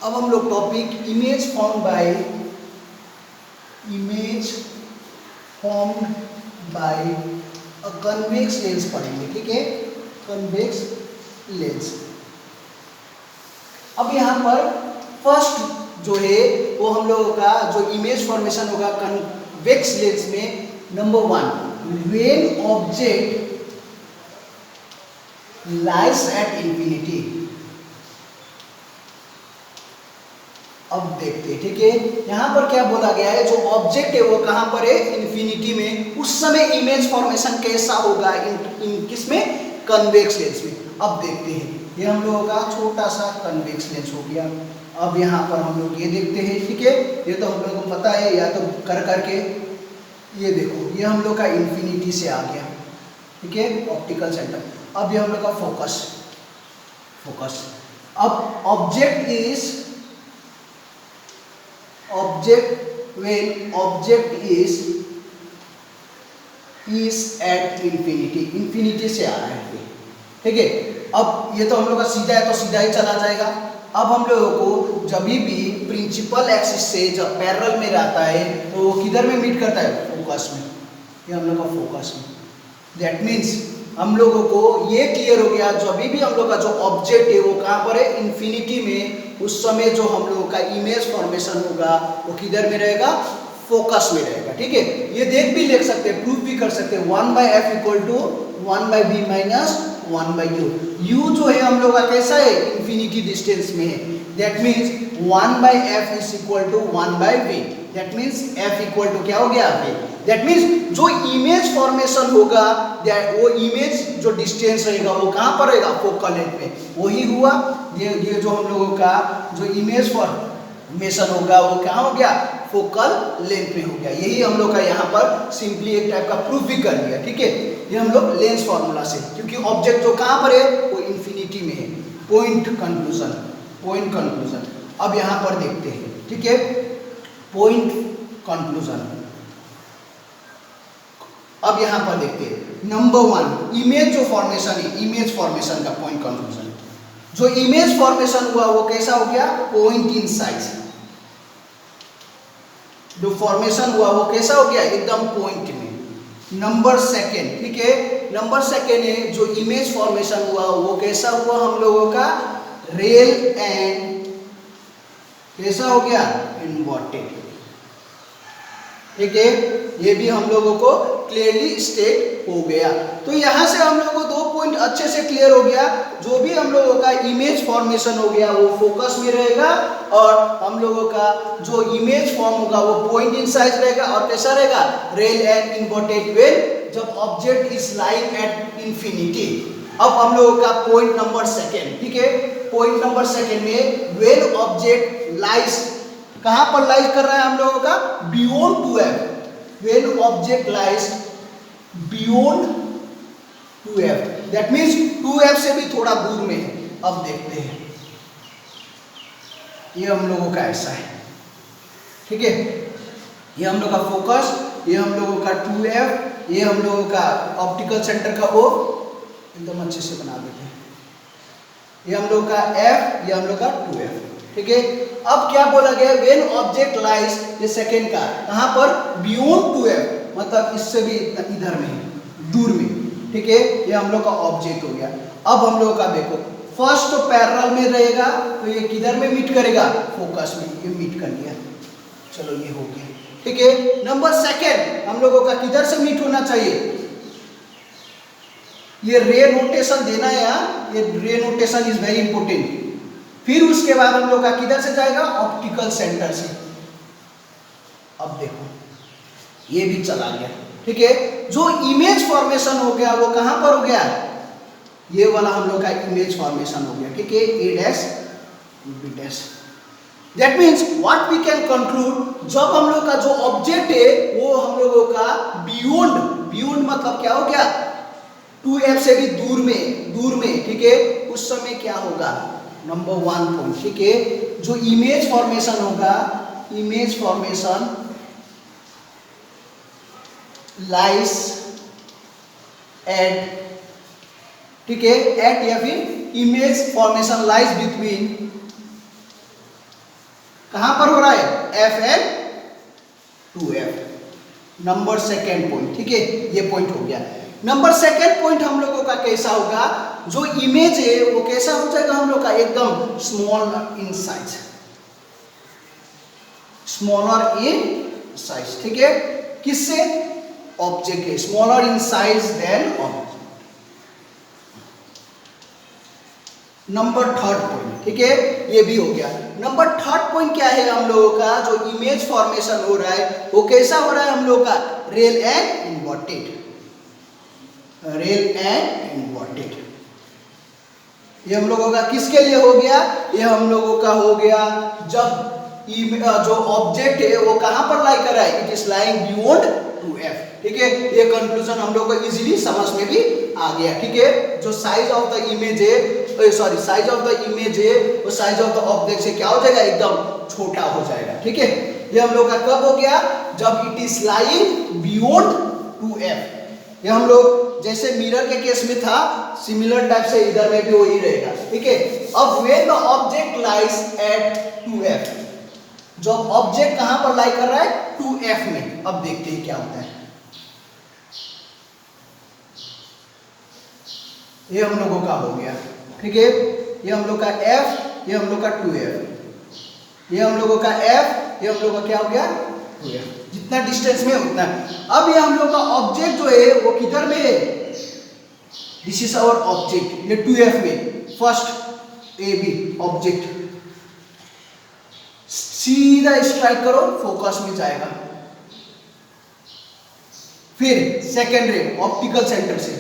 अब हम लोग topic image formed by a convex lens पढ़ेंगे, ठीक है, कन्वेक्स लेंस। अब यहाँ पर फर्स्ट जो है वो हम लोगों का जो इमेज फॉर्मेशन होगा कन्वेक्स लेंस में, number 1, when object lies at infinity. अब देखते हैं, ठीक है, यहाँ पर क्या बोला गया है, जो ऑब्जेक्ट है वो कहाँ पर है, इन्फिनिटी में, उस समय इमेज फॉर्मेशन कैसा होगा इन किसमें, कन्वेक्स लेंस में। अब देखते हैं, ये हम लोगों का छोटा सा कन्वेक्स लेंस हो गया। अब यहाँ पर हम लोग ये देखते हैं, ठीक है, ये तो हम लोगों को पता है, या तो कर करके ये देखो, ये हम लोग का इन्फिनिटी से आ गया, ठीक है, ऑप्टिकल सेंटर। अब ये हम लोग का फोकस। अब when object is at infinity से आ रहा है, ठीक है। अब ये तो हम लोग का सीधा है तो सीधा ही चला जाएगा। अब हम लोगों को जब भी प्रिंसिपल एक्सिस से जब पैरेलल में रहता है तो वो किधर में मीट करता है, फोकस में, ये हम लोग का फोकस में। दैट मीन्स हम लोगों को ये क्लियर हो गया, जब भी हम लोग का जो ऑब्जेक्ट है वो कहाँ पर है, इन्फिनिटी में, उस समय जो हम लोगों का इमेज फॉर्मेशन होगा वो किधर में रहेगा, फोकस में रहेगा, ठीक है। ये देख भी लिख सकते हैं, प्रूफ भी कर सकते हैं, 1/f equal to 1/v minus 1/u। u जो है हम लोग का कैसा है, इन्फिनिटी डिस्टेंस में है। That means 1/f is equal to 1/v। That means f equal to क्या हो गया, v। दैट मीन्स जो इमेज फॉर्मेशन होगा, वो इमेज जो डिस्टेंस रहेगा वो कहाँ पर रहेगा, फोकल लेंथ में। वही हुआ, ये जो हम लोगों का जो इमेज फॉर्मेशन होगा वो कहाँ हो गया, फोकल लेंथ में हो गया। यही हम लोग का यहाँ पर सिंपली एक टाइप का प्रूफ भी कर दिया, ठीक है। ये हम लोग लेंस फॉर्मूला से, क्योंकि ऑब्जेक्ट जो कहाँ पर है वो इन्फिनिटी में है। Point conclusion. अब यहाँ पर देखते हैं, ठीक है, पॉइंट कंक्लूजन। अब यहाँ पर देखते हैं, नंबर 1, इमेज जो फॉर्मेशन है, इमेज फॉर्मेशन का पॉइंट कंक्लूजन। जो इमेज फॉर्मेशन हुआ वो कैसा हो गया, पॉइंट इन साइज। जो फॉर्मेशन हुआ वो कैसा हो गया, एकदम पॉइंट में। नंबर 2, ठीक है, नंबर 2 है जो इमेज फॉर्मेशन हुआ वो कैसा हुआ, हम लोगों का रियल एंड कैसा हो गया, इन्वर्टेड, ठीक है। ये भी हम लोगों को क्लियरली स्टेट हो गया। तो यहाँ से हम लोगों को 2 पॉइंट अच्छे से क्लियर हो गया। जो भी हम लोगों का इमेज फॉर्मेशन हो गया वो फोकस में रहेगा, और हम लोगों का जो इमेज फॉर्म होगा वो पॉइंट इन साइज रहेगा, और कैसा रहेगा, रियल एंड इन्वर्टेड व्हेन जब object is lying at infinity. अब हम लोगों का पॉइंट नंबर 2, ठीक है, पॉइंट नंबर 2 में व्हेन ऑब्जेक्ट लाइज, कहां पर लाइज कर रहा है हम लोगों का, beyond 2f। When object lies beyond 2f, that means 2f से भी थोड़ा दूर में है। अब देखते हैं, ये हम लोगों का ऐसा है, ठीक है, ये हम लोग का फोकस, ये हम लोगों का 2f, ये हम लोगों का ऑप्टिकल सेंटर का O, एकदम अच्छे से बना देते हैं, ये हम लोग का f, ये हम लोग का 2f, ठीक है। अब क्या बोला गया, व्हेन ऑब्जेक्ट लाइज, ये सेकंड का, कहां पर, बियॉन्ड 2f, मतलब इससे भी इधर में, दूर में, ठीक है, ये हम लोग का ऑब्जेक्ट हो गया। अब हम लोग का देखो, फर्स्ट तो पैरेलल में रहेगा तो ये किधर में मीट करेगा, फोकस में, ये मीट कर लिया, चलो ये हो गया, ठीक है। नंबर 2 हम लोगों का किधर से मीट होना चाहिए, ये रे नोटेशन देना है यार, ये रे नोटेशन इज वेरी इंपॉर्टेंट। फिर उसके बाद हम लोग का किधर से जाएगा, ऑप्टिकल सेंटर से। अब देखो ये भी चला गया, ठीक है। जो इमेज फॉर्मेशन हो गया वो कहां पर हो गया, ये वाला हम लोग का इमेज फॉर्मेशन हो गया, ठीक है, A' B'। That means what we can conclude, जब हम लोग का जो ऑब्जेक्ट है वो हम लोगों का बियॉन्ड मतलब क्या हो गया, 2f से भी दूर में, ठीक है, उस समय क्या होगा, नंबर 1 पॉइंट, ठीक है, जो इमेज फॉर्मेशन होगा, इमेज फॉर्मेशन लाइज एट, ठीक है, एट या फिर इमेज फॉर्मेशन लाइज बिटवीन कहां पर हो रहा है? FN2F, number second point. ठीक है, ये पॉइंट हो गया। नंबर सेकेंड पॉइंट हम लोगों का कैसा होगा, जो इमेज है वो कैसा हो जाएगा हम लोग का, एकदम small in size, smaller in size. ठीक है, किससे? ऑब्जेक्ट है, smaller in size than object. Number third point, ठीक है, ये भी हो गया। नंबर थर्ड पॉइंट क्या है हम लोगों का, जो इमेज फॉर्मेशन हो रहा है वो कैसा हो रहा है हम लोगों का, real and inverted, real and inverted. ये हम लोगों का किसके लिए हो गया, ये हम लोगों का हो गया जब जो ऑब्जेक्ट है वो कहां पर लाई कर रहा है, it is lying beyond 2F। ठीक है, ये कंक्लूजन हम लोग को इजीली समझ में भी आ गया। ठीक है, जो साइज ऑफ द इमेज है, sorry size of the image है वो साइज ऑफ द ऑब्जेक्ट से क्या हो जाएगा, एकदम छोटा हो जाएगा। ठीक है, ये हम लोग का कब हो गया, जब it is lying beyond 2F। ये हम लोग जैसे मिरर के केस में था, सिमिलर टाइप से इधर में भी वही रहेगा। ठीक है, अब when the object lies at 2F, जब ऑब्जेक्ट कहां पर लाई कर रहा है, 2F में। अब देखते हैं क्या होता है। ये हम लोगों का हो गया। ठीक है, ये हम लोग का F, ये हम लोग का 2F, ये हम लोगों का F, ये हम लोग का क्या हो गया, 2F। जितना डिस्टेंस में उतना। अब ये हम लोग का ऑब्जेक्ट जो है वो किधर में है, दिस इज आवर ऑब्जेक्ट, ये 2F में, फर्स्ट AB ऑब्जेक्ट। सीधा स्ट्राइक करो, फोकस में जाएगा। फिर सेकेंड रे ऑप्टिकल सेंटर से।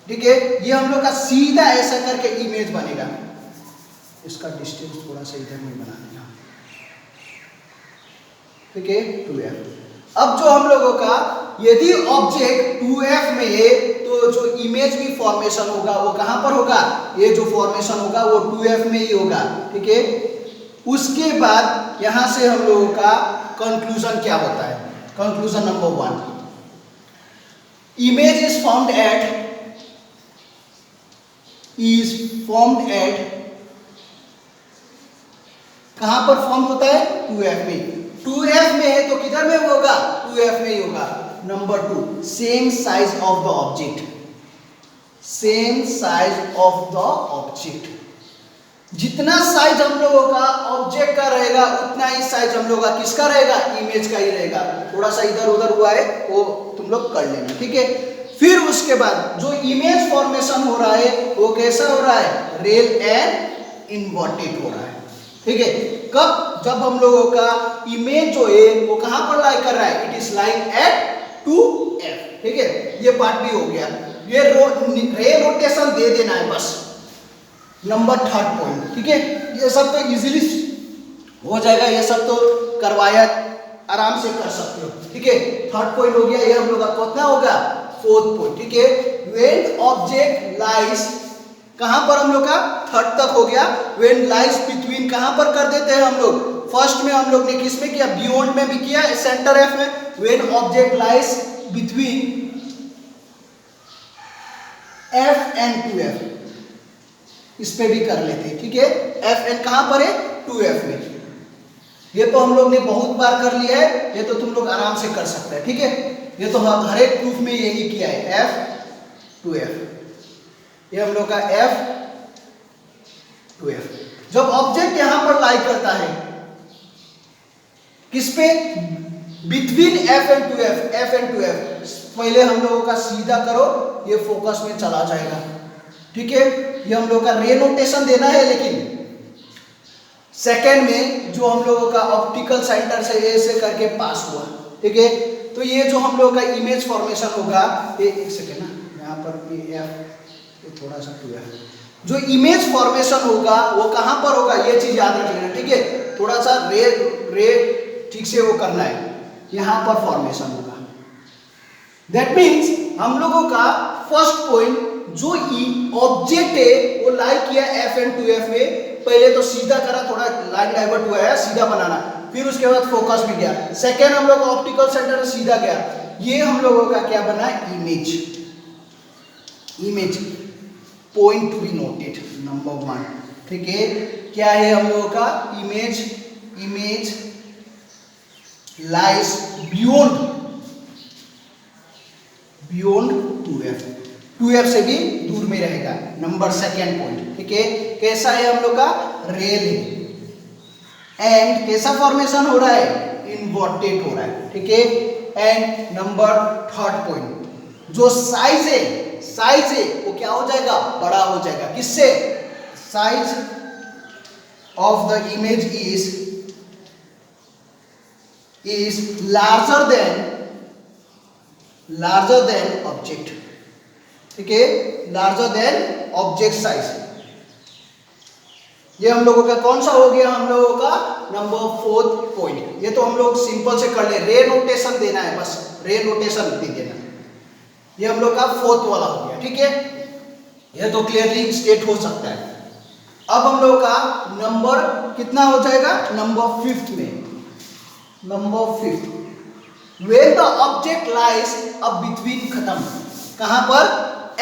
ठीक है, ये हम लोग का सीधा ऐसा करके इमेज बनेगा। इसका डिस्टेंस थोड़ा सा इधर में बना देना। ठीक है, 2F। अब जो हम लोगों का, यदि ऑब्जेक्ट 2F में है तो जो इमेज भी फॉर्मेशन होगा वो कहां पर होगा, ये जो फॉर्मेशन होगा वो 2F में ही होगा। ठीक है, उसके बाद यहां से हम लोगों का कंक्लूजन क्या होता है। Conclusion number 1, image is formed at कहां पर फॉर्म होता है, 2F में। 2F में है तो किधर में होगा, 2F में ही होगा। Number 2, same size of the object, same size of the object. जितना साइज हम लोगों का ऑब्जेक्ट का रहेगा उतना ही साइज हम लोग का किसका रहेगा, इमेज का ही रहेगा। थोड़ा सा इधर उधर हुआ है वो तुम लोग कर लेना। ठीक है, फिर उसके बाद जो इमेज फॉर्मेशन हो रहा है वो कैसा हो रहा है, रियल एंड इन्वर्टेड हो रहा है। ठीक है, कब, जब हम लोगों का इमेज जो है वो कहां पर लाई कर रहा है, it is lying at 2F। ठीक है, ये पार्ट भी हो गया। ये रे रोटेशन दे देना है बस। Number third point. ठीक है, ये सब तो इजीली हो जाएगा, ये सब तो करवाया आराम से कर सकते हो। ठीक है, थर्ड पॉइंट हो गया। ये हम लोग का कितना होगा, फोर्थ पॉइंट। ठीक है, व्हेन ऑब्जेक्ट लाइज, कहां पर हम लोग का थर्ड तक हो गया। व्हेन लाइज बिटवीन कहां पर कर देते हैं हम लोग, फर्स्ट में हम लोग ने किस में किया, बियॉन्ड में भी किया, सेंटर F में। When object lies between F and 2F, इस पे भी कर लेते हैं। ठीक है, F and कहां पर है, 2F में। ये तो हम लोग ने बहुत बार कर लिया है, ये तो तुम लोग आराम से कर सकते हैं। ठीक है, ये तो हर एक प्रूफ में यही किया है, F 2F। ये हम लोग का F 2F। जब ऑब्जेक्ट यहां पर लाई करता है किस पे, between F and 2F, F and 2F, पहले हम लोगों का सीधा करो, ये फोकस में चला जाएगा। ठीक है, ये हम लोग का रे नोटेशन देना है, लेकिन सेकेंड में जो हम लोगों का ऑप्टिकल सेंटर से ऐसे करके पास हुआ। ठीक है, तो ये जो हम लोग का इमेज फॉर्मेशन होगा, ये एक सेकेंड ना, यहाँ पर ये F, ये थोड़ा सा 2F, जो इमेज फॉर्मेशन होगा वो कहां पर होगा, ये चीज याद रख लेना। ठीक है, थोड़ा सा रे ठीक से वो करना है, यहां पर फॉर्मेशन होगा। दैट मीन्स हम लोगों का फर्स्ट पॉइंट, जो ऑब्जेक्ट है वो लाई किया F and 2F में, पहले तो सीधा करा, थोड़ा लाइन डाइवर्ट हुआ है, सीधा बनाना, फिर उसके बाद फोकस में गया। सेकेंड हम लोग ऑप्टिकल सेंटर में सीधा गया, ये हम लोगों का क्या बना, image. Image point to be noted, number 1 ठीक है, क्या है हम लोगों का इमेज लाइज बियॉन्ड 2f से भी दूर में रहेगा। नंबर सेकेंड पॉइंट, ठीक है, कैसा है हम लोग का रेल है एंड कैसा फॉर्मेशन हो रहा है, इन्वर्टेड हो रहा है, ठीक है। एंड नंबर थर्ड पॉइंट, जो साइज है वो क्या हो जाएगा, बड़ा हो जाएगा। किससे, size of the image is larger than object, ठीक है, larger than ऑब्जेक्ट साइज। ये हम लोगों का कौन सा हो गया, हम लोगों का नंबर फोर्थ पॉइंट। ये तो हम लोग सिंपल से कर ले, रे नोटेशन देना है, बस रे नोटेशन दे देना। ये हम लोग का फोर्थ वाला हो गया, ठीक है, ये तो क्लियरली स्टेट हो सकता है। अब हम लोग का नंबर कितना हो जाएगा, नंबर फिफ्थ में, number fifth, when the object lies अब बिटवीन, खत्म कहां पर,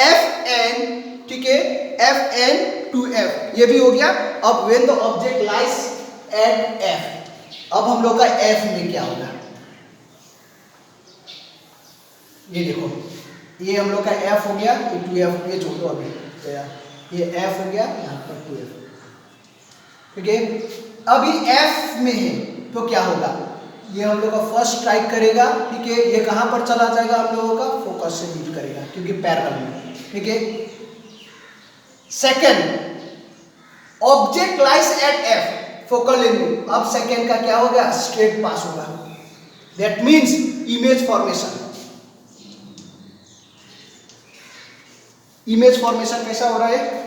एफ एन, ठीक है, एफ एन टू एफ, ये भी हो गया। अब when the object lies at F, अब हम लोग का एफ में क्या होगा, ये देखो, ये हम लोग का एफ हो गया, ये टू एफ, ये छोड़ो अभी, ये एफ हो गया, यहाँ पर टू एफ, ठीक है। अभी एफ में है तो क्या होगा, ये हम लोग का फर्स्ट स्ट्राइक करेगा, ठीक है, ये कहां पर चला जाएगा, हम लोगों का फोकस से मीट करेगा क्योंकि पैरेलल में, ठीक है। Second, object lies at F, focal length, अब सेकंड का क्या होगा, स्ट्रेट पास होगा, that means image formation. Image formation कैसा हो रहा है,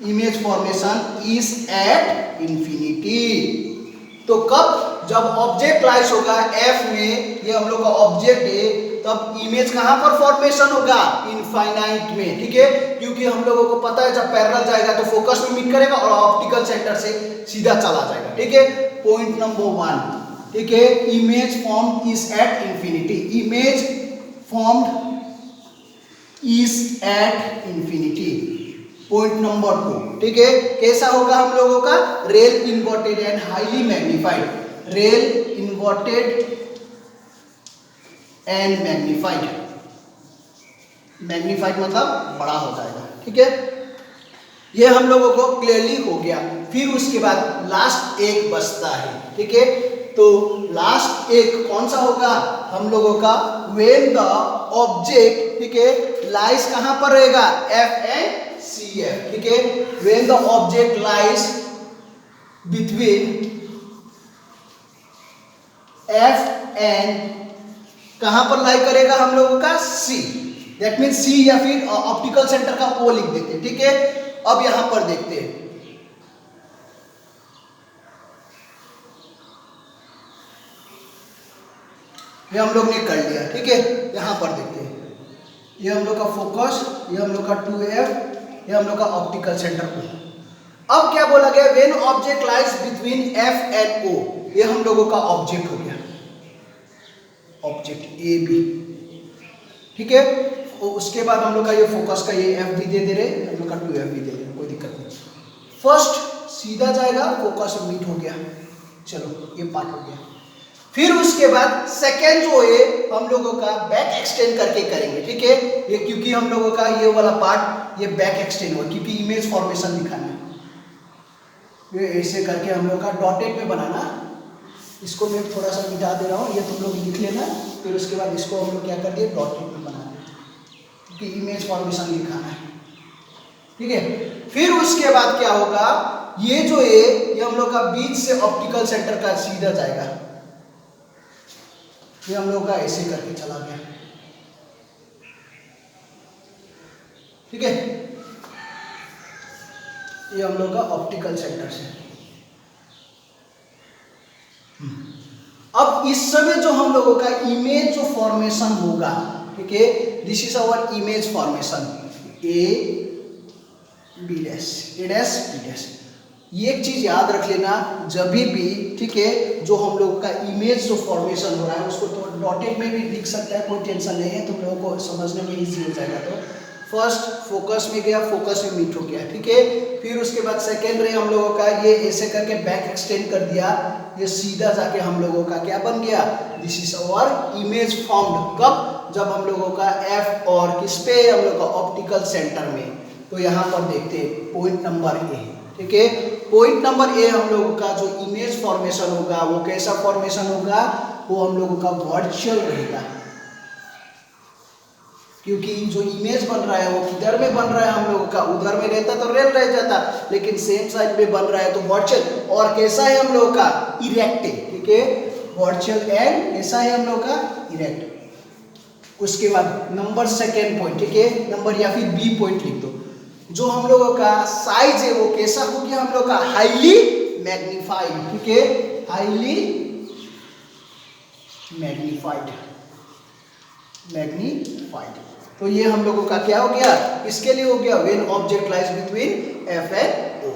image formation is at infinity. तो कब, जब ऑब्जेक्ट लाइज होगा एफ में, ये हम लोग का ऑब्जेक्ट है, तब इमेज कहां पर फॉर्मेशन होगा, इनफाइनाइट में, ठीक है, क्योंकि हम लोगों को पता है जब पैरेलल जाएगा तो फोकस में मीट करेगा और ऑप्टिकल सेंटर से सीधा चला जाएगा, ठीक है। पॉइंट नंबर वन, ठीक है, image form is at infinity, image formed is at infinity. Point number two, ठीक है, कैसा होगा हम लोगों का, rail inverted and highly magnified, rail inverted and magnified, magnified मतलब बड़ा हो जाएगा, ठीक है। ये हम लोगों को क्लियरली हो गया। फिर उसके बाद लास्ट एक बचता है, ठीक है, तो लास्ट एक कौन सा होगा हम लोगों का, व्हेन द ऑब्जेक्ट, ठीक है, लाइज कहां पर रहेगा, एफ एंड सी एफ, ठीक है, when the object lies between F and, कहां पर लाई करेगा हम लोगों का, सी, दैट मीन सी या फिर ऑप्टिकल सेंटर का ओ लिख देते हैं, ठीक है। अब यहां पर देखते हैं, ये हम लोग ने कर लिया, ठीक है। यहां पर देखते हैं, ये हम लोग का फोकस, ये हम लोग का 2f, ये हम लोग का ऑप्टिकल सेंटर को। अब क्या बोला गया, when object lies between F and O, ये हम लोगों का ऑब्जेक्ट हो गया, ऑब्जेक्ट ए बी, ठीक है। उसके बाद हम लोग का ये फोकस का ये एफ भी दे दे रहे, हम लोग का 2f भी दे दे रहे, कोई दिक्कत नहीं। फर्स्ट सीधा जाएगा, फोकस मीट हो गया, चलो ये पार्ट हो गया। फिर उसके बाद सेकेंड जो है हम लोगों का बैक एक्सटेंड करके करेंगे, ठीक है, ये क्योंकि हम लोगों का ये वाला पार्ट ये बैक एक्सटेंड हुआ क्योंकि इमेज फॉर्मेशन दिखाना है। ये ऐसे करके हम लोग का डॉटेड में बनाना, इसको मैं थोड़ा सा मिटा दे रहा हूँ, ये तुम लोग लिख लेना। फिर उसके बाद इसको हम लोग क्या कर दिए, डॉटेड में बनाना क्योंकि इमेज फॉर्मेशन दिखाना है, ठीक है। फिर उसके बाद क्या होगा, ये जो है ये हम लोग का बीच से ऑप्टिकल सेंटर का सीधा जाएगा, ये हम लोग का ऐसे करके चला गया, ठीक है, ये हम लोग का ऑप्टिकल सेंटर से। अब इस समय जो हम लोगों का इमेज जो फॉर्मेशन होगा, ठीक है, this is our image formation, A B dash, A dash B dash. ये एक चीज याद रख लेना जब भी, ठीक है, जो हम लोगों का इमेज जो फॉर्मेशन हो रहा है उसको तो डॉटेड में भी लिख सकता है, कोई टेंशन नहीं है, तुम लोगों को समझने में इजी हो जाएगा। तो फर्स्ट फोकस में गया, फोकस में मीट हो गया, ठीक है। फिर उसके बाद सेकेंड रे हम लोगों का ये ऐसे करके बैक एक्सटेंड कर दिया, ये सीधा जाके हम लोगों का क्या बन गया, this is our image formed. कब? जब हम लोगों का एफ और किस पे, हम लोग का ऑप्टिकल सेंटर में। तो यहाँ पर देखते हैं पॉइंट नंबर ए, ठीक है। पॉइंट नंबर ए हम लोगों का जो इमेज फॉर्मेशन होगा वो कैसा फॉर्मेशन होगा, वो हम लोगों का वर्चुअल रहेगा, क्योंकि जो इमेज बन रहा है वो किधर में बन रहा है, हम लोगों का उधर में रहता तो रेल रह जाता, लेकिन सेम साइड में बन रहा है तो वर्चुअल। और कैसा है हम लोगों का, इरेक्ट है, ठीक है। वर्चुअल एंड कैसा है हम लोगों का, इरेक्ट। उसके बाद नंबर सेकेंड पॉइंट, ठीक है, नंबर या फिर बी पॉइंट लिख दो। जो हम लोगों का साइज है वो कैसा हो गया, हम लोग का हाईली मैग्नीफाइड, ठीक है, हाईली मैग्नीफाइड। तो ये हम लोगों का क्या हो गया, इसके लिए हो गया when object lies between F and O.